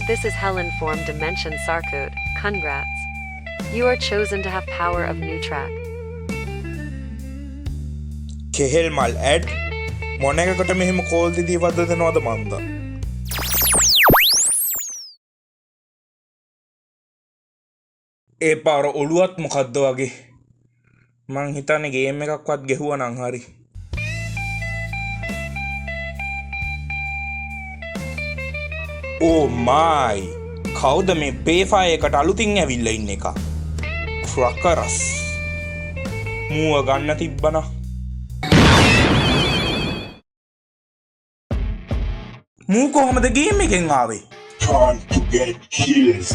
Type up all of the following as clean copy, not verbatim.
This is Helen from Dimension Sarkut. Congrats. You are chosen to have power of new track. කෙහෙල් මල් add මොන එකකට මෙහෙම call දිදී වද දෙනවද මන්ද? ඒ පාර ඔළුවත් මොකද්ද වගේ? මං හිතන්නේ ගේම් එකක්වත් ගෙහුවා නම් හරි. ඕ මයි. කවුද මේ පේ5 එකට අලුතින් ඇවිල්ලා ඉන්න එක? ක්‍රකරස්. මූව ගන්න තිබ්බනා. මූ කොහොමද ගේම් එකෙන් ආවේ? Time to get kills.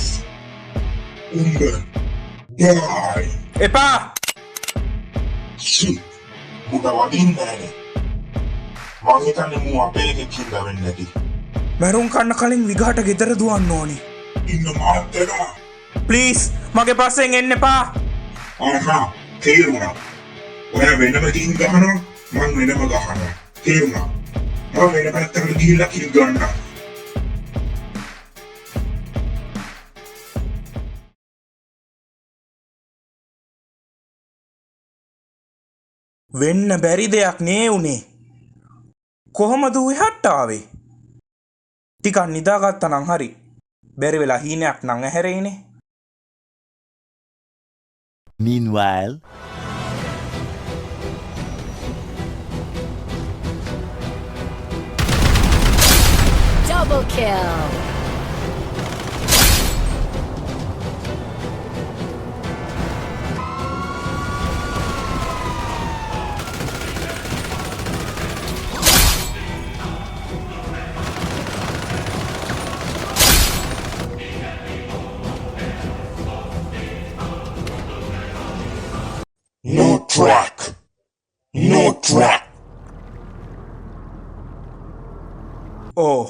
Die. එපා! Shit. මුද වදින්නේ නැහැ. මං හිතන්නේ මූ අපේ එකේ කිල්ලා වෙන්නේ නැති. මැරුම් කන්න කලින් විගහට ගෙදර දුවන්න ඕනි. ඉන්න මාත් එනවා. ප්ලීස් මගේ පස්සෙන් එන්න එපා. ආහා තේරුණා. ඔයා වෙනම ගින් ගහනවා මං වෙනම ගහනවා. තේරුණා. මම වෙන පැත්තකට ගිහිල්ලා කිල් ගන්නවා. වෙන්න බැරි දෙයක් නේ උනේ. කොහොමද ඌ එහාට ආවේ? ටිකක් නිදාගත්තා නම් හරි. බැරි වෙලා හීනයක් නම් ඇහැරෙයිනේ. Meanwhile, double kill. No track. No track. ඕ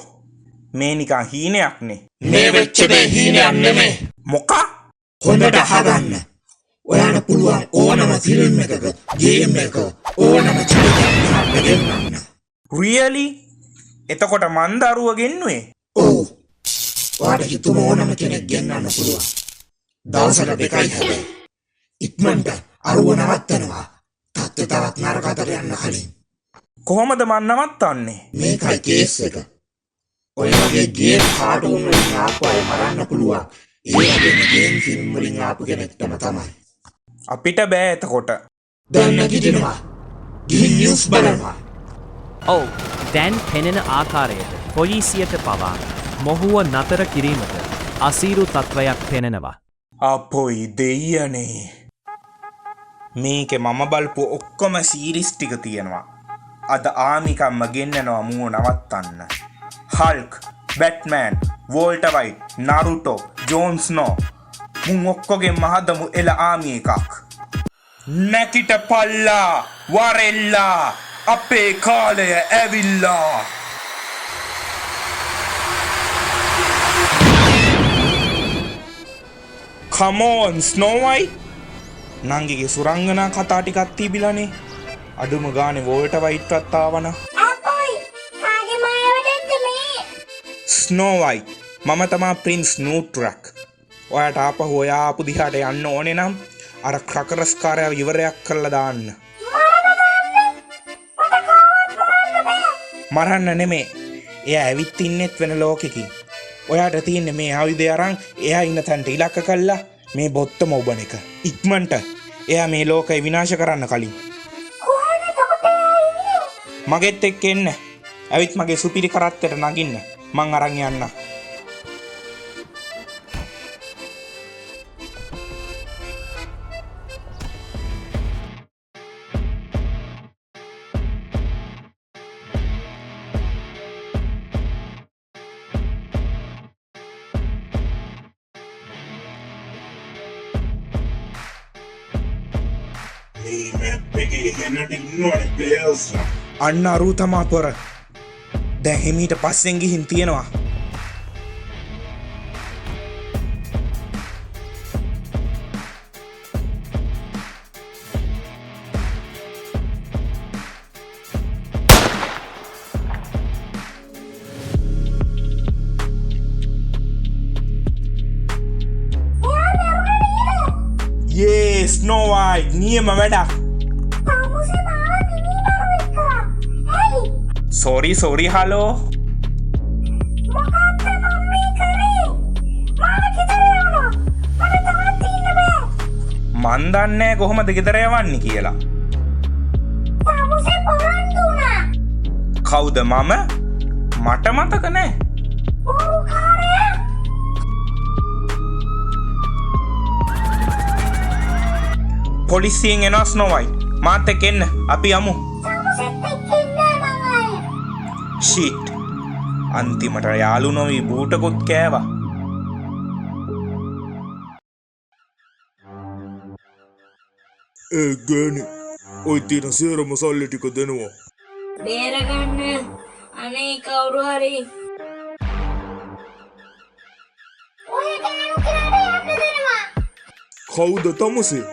මේ නිකන් හීනයක්නේ. මේ වෙච්ච දේ හීනයක් නෙමෙයි. මොකක්? හොඳට අහගන්න. ඔයාට පුළුවන් ඕනම ෆිල්ම් එකක, ගේම් එකක ඕනම චරිතයක් දෙන්නන්න. රියලි? එතකොට මන් දරුව ගෙන්නුවේ? ඔව්. ඔයාට හිතුම ඕනම කෙනෙක් ගෙන්නන්න පුළුවන්. දවසට දෙකයි හැබැයි. ඉක්මනට අරුව නවත්තනවා. තත්ත්වය තවත් නරකට යන්න කලින්. කොහොමද මන් නවත්තන්නේ? මේකයි කේස් එක. ඔය වගේ ගේම් කාටුන් වලින් ආපු අය මරන්න පුළුවන්. ඒ වගේම ගේම් ෆිල්ම් වලින් ආපු කෙනෙක්ටම තමයි. අපිට බෑ එතකොට. දැන් නැගිටිනවා. ගිහින් නිවුස් බලනවා. ඔව් දැන් පෙනෙන ආකාරයට පොලිසියට පවා මොහුව නතර කිරීමට අසීරු තත්ත්වයක් පෙනෙනවා. අපොයි දෙයියනේ. මේකේ මම බලපු ඔක්කොම සීරිස් ටික තියෙනවා. අද ආමිකම්ම ගෙන්නනවා මූව නවත්තන්න. Hulk, Batman, Walter White, Naruto, Jon Snow. මුන් ඔක්කොගෙන් මහදමු එල ආමි එකක්. නැකිට පල්ලා වරෙල්ලා අපේ කාලය ඇවිල්ලා. Come on, Snow White. නංගිගේ සුරංගනා කතා ටිකක් තිබිලානේ. අඩුම ගානේ වෝල්ටර් වයිට්වත් ආවන. අපොයි කාගේ මායවටද මේ? ස්නෝ වයිට් මම තමා ප්‍රින්ස් නූට්‍රක්. ඔයාට ආපහු ඔයා ආපු දිහාට යන්න ඕනේ නම් අර ක්‍රකරස් කාර්යව ඉවරයක් කරලා දාන්න. මරන්න නෙමේ. එයා ඇවිත් ඉන්නෙත් වෙන ලෝකෙකින්. ඔයාට තියෙන්නේ මේ ආයුධය අරන් එයා ඉන්න තැනට ඉලක්ක කළා මේ බොත්තම ඔබන එක. ඉක්මනට එයා මේ ලෝකය විනාශ කරන්න කලින්. මගෙත් එක්ක එන්න. ඇවිත් මගේ සුපිරි කරත්තට නගින්න. මං අරන් යන්න. මේ මැප් එකේ ගෙන්නට ඉන්නවනේ ප්ලේයර්ස්ලා. අන්න අරු තමා පොර. දැන් හිමීට පස්සෙන් ගිහින් තියෙනවා. යේ ස්නෝවයිට් නියම වැඩක්. තාමුසේ මාව මිනිමරුවෙක් කරා. ඇයි? Sorry hello. මොකක්ද මම මේ කරේ? මාව ගෙදර යවනවා. මට තාත් ඉන්න බෑ. මන් දන්නේ කොහොමද ගෙදර යවන්නේ කියලා. තාමුසේ පොරන්දු වුණා. කවුද මම? මට මතක නෑ. බොරුකාරයා. පොලිසියෙන් එනවා ස්නෝවයිට්. මාත් එක්ක එන්න. අපි යමු. තාමුසෙත් එක්ක ඉන්න මං ආයේ. ෂීට්. අන්තිමට යාළු නොවී බූටකුත් කෑවා. ගෑනි ඔය තියෙන සේරම සල්ලි ටික දෙනවා. බේරගන්න. අනේ කවුරු හරි. ඔය ගෑනු කෙනාට යන්න දෙනවා. කවුද තමසේ?